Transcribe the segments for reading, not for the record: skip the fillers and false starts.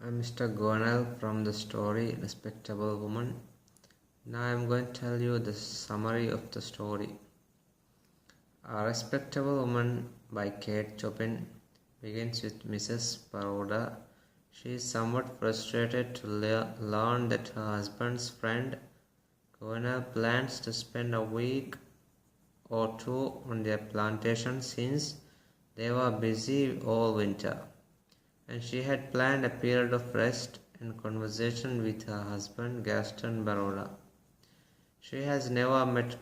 I'm Mr. Gonal from the story Respectable Woman. Now I'm going to tell you the summary of the story. A Respectable Woman by Kate Chopin begins with Mrs. Baroda. She is somewhat frustrated to learn that her husband's friend Gonal plans to spend a week or two on their plantation since they were busy all winter, and she had planned a period of rest and conversation with her husband Gaston Baroda. She has never met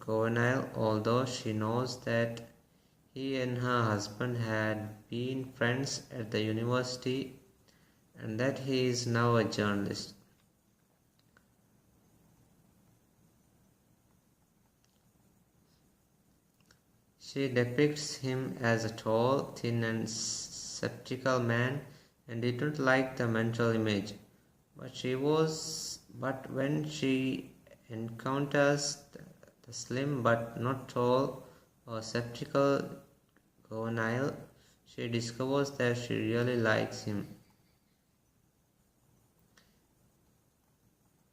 Govinal, although she knows that he and her husband had been friends at the university and that he is now a journalist. She depicts him as a tall, thin and skeptical man and did not like the mental image. But when she encounters the slim but not tall or skeptical Govinal, she discovers that she really likes him.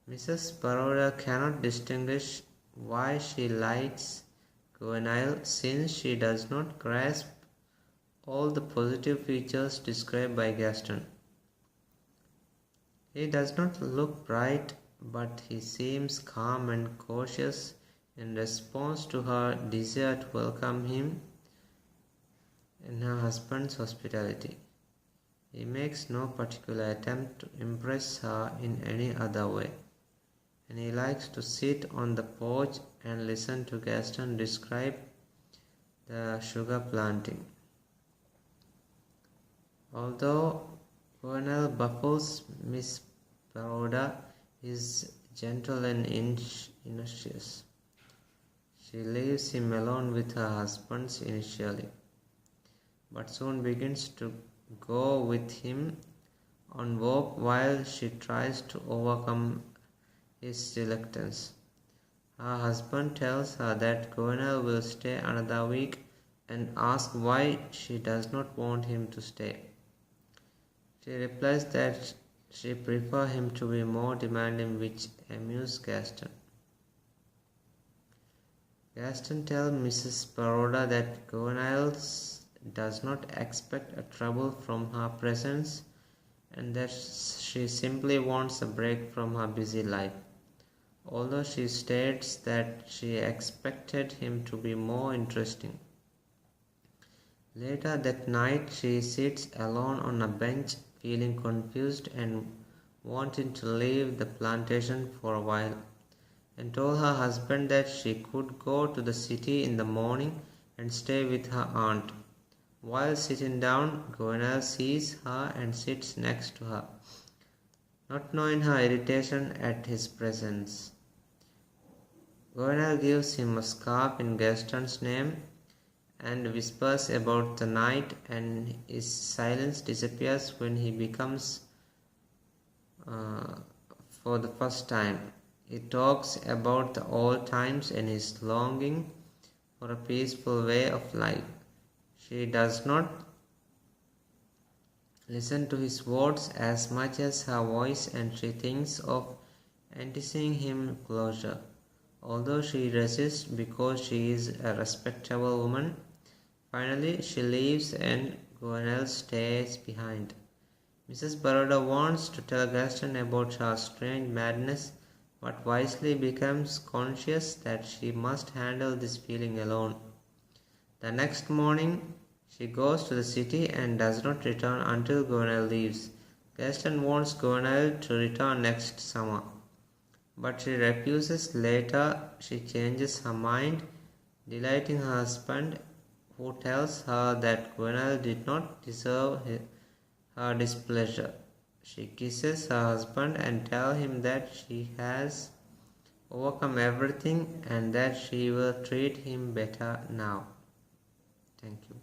Mrs. Baroda cannot distinguish why she likes Govinal since she does not grasp all the positive features described by Gaston. He does not look bright, but he seems calm and cautious in response to her desire to welcome him in her husband's hospitality. He makes no particular attempt to impress her in any other way, and he likes to sit on the porch and listen to Gaston describe the sugar planting. Although Colonel baffles Miss Baroda is gentle and innocuous. She leaves him alone with her husband initially, but soon begins to go with him on walk while she tries to overcome his reluctance. Her husband tells her that Colonel will stay another week and asks why she does not want him to stay. She replies that she prefers him to be more demanding, which amuses Gaston. Gaston tells Mrs. Baroda that Govinal does not expect a trouble from her presence and that she simply wants a break from her busy life, although she states that she expected him to be more interesting. Later that night, she sits alone on a bench, feeling confused and wanting to leave the plantation for a while, and told her husband that she could go to the city in the morning and stay with her aunt. While sitting down, Govinal sees her and sits next to her, not knowing her irritation at his presence. Govinal gives him a scarf in Gaston's name and whispers about the night, and his silence disappears when he becomes for the first time. He talks about the old times and his longing for a peaceful way of life. She does not listen to his words as much as her voice, and she thinks of enticing him closer. Although she resists because she is a respectable woman, finally she leaves and Govinal stays behind. Mrs. Baroda wants to tell Gaston about her strange madness, but wisely becomes conscious that she must handle this feeling alone. The next morning, she goes to the city and does not return until Govinal leaves. Gaston wants Govinal to return next summer, but she refuses. Later, she changes her mind, delighting her husband, who tells her that Govinal did not deserve her displeasure. She kisses her husband and tells him that she has overcome everything and that she will treat him better now. Thank you.